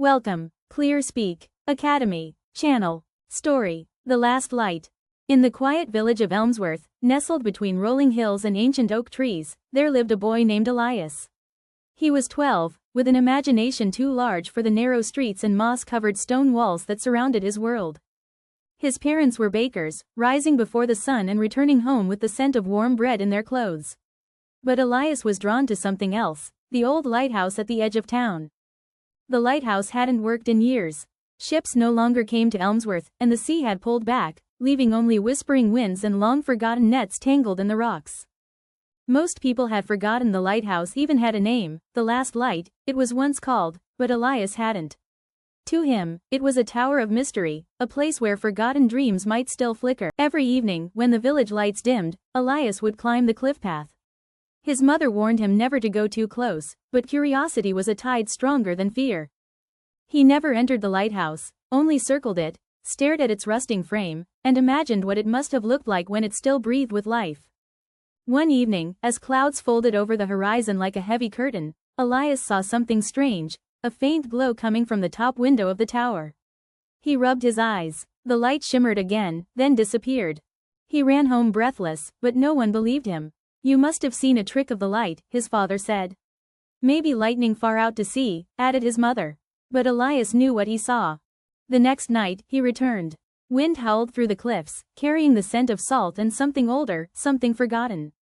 Welcome, ClearSpeak Academy channel. Story: The Last Light. In the quiet village of Elmsworth, nestled between rolling hills and ancient oak trees, there lived a boy named Elias. He was 12, with an imagination too large for the narrow streets and moss-covered stone walls that surrounded his world. His parents were bakers, rising before the sun and returning home with the scent of warm bread in their clothes. But Elias was drawn to something else: the old lighthouse at the edge of town. The lighthouse hadn't worked in years. Ships no longer came to Elmsworth, and the sea had pulled back, leaving only whispering winds and long-forgotten nets tangled in the rocks. Most people had forgotten the lighthouse even had a name, the Last Light, it was once called, but Elias hadn't. To him, it was a tower of mystery, a place where forgotten dreams might still flicker. Every evening, when the village lights dimmed, Elias would climb the cliff path. His mother warned him never to go too close, but curiosity was a tide stronger than fear. He never entered the lighthouse, only circled it, stared at its rusting frame, and imagined what it must have looked like when it still breathed with life. One evening, as clouds folded over the horizon like a heavy curtain, Elias saw something strange, a faint glow coming from the top window of the tower. He rubbed his eyes. The light shimmered again, then disappeared. He ran home breathless, but no one believed him. "You must have seen a trick of the light," his father said. "Maybe lightning far out to sea," added his mother. But Elias knew what he saw. The next night, he returned. Wind howled through the cliffs, carrying the scent of salt and something older, something forgotten.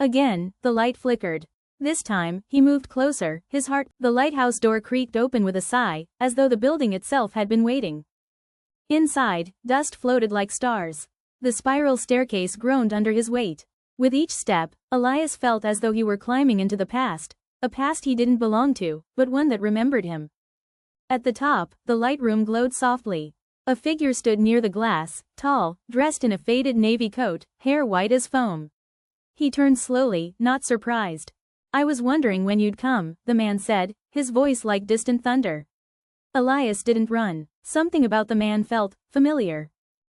Again, the light flickered. This time, he moved closer, his heart. The lighthouse door creaked open with a sigh, as though the building itself had been waiting. Inside, dust floated like stars. The spiral staircase groaned under his weight. With each step, Elias felt as though he were climbing into the past, a past he didn't belong to, but one that remembered him. At the top, the light room glowed softly. A figure stood near the glass, tall, dressed in a faded navy coat, hair white as foam. He turned slowly, not surprised. "I was wondering when you'd come," the man said, his voice like distant thunder. Elias didn't run. Something about the man felt familiar.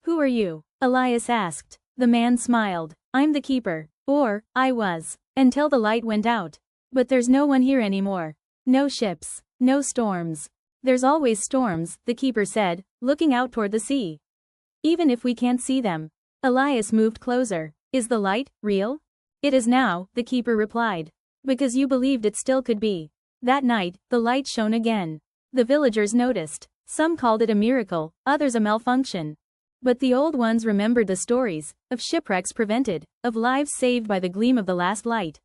"Who are you?" Elias asked. The man smiled. "I'm the keeper. Or, I was. Until the light went out. But there's no one here anymore. No ships. No storms." "There's always storms," the keeper said, looking out toward the sea. "Even if we can't see them." Elias moved closer. "Is the light real?" "It is now," the keeper replied. "Because you believed it still could be." That night, the light shone again. The villagers noticed. Some called it a miracle, others a malfunction. But the old ones remembered the stories, of shipwrecks prevented, of lives saved by the gleam of the last light.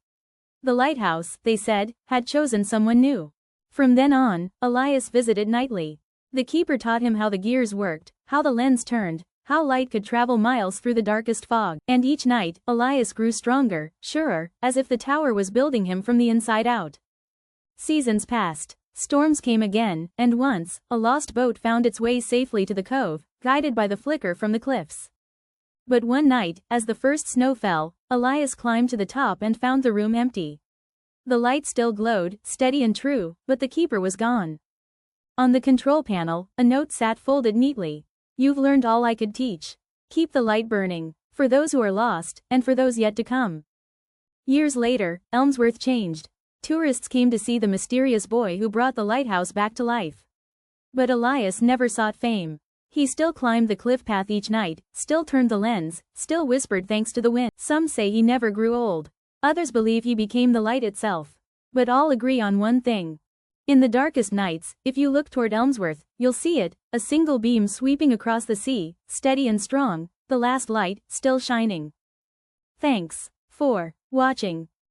The lighthouse, they said, had chosen someone new. From then on, Elias visited nightly. The keeper taught him how the gears worked, how the lens turned, how light could travel miles through the darkest fog. And each night, Elias grew stronger, surer, as if the tower was building him from the inside out. Seasons passed. Storms came again, and once, a lost boat found its way safely to the cove, guided by the flicker from the cliffs. But one night, as the first snow fell, Elias climbed to the top and found the room empty. The light still glowed, steady and true, but the keeper was gone. On the control panel, a note sat folded neatly. "You've learned all I could teach. Keep the light burning, for those who are lost, and for those yet to come." Years later, Elmsworth changed. Tourists came to see the mysterious boy who brought the lighthouse back to life. But Elias never sought fame. He still climbed the cliff path each night, still turned the lens, still whispered thanks to the wind. Some say he never grew old. Others believe he became the light itself. But all agree on one thing. In the darkest nights, if you look toward Elmsworth, you'll see it, a single beam sweeping across the sea, steady and strong, the last light, still shining. Thanks for watching.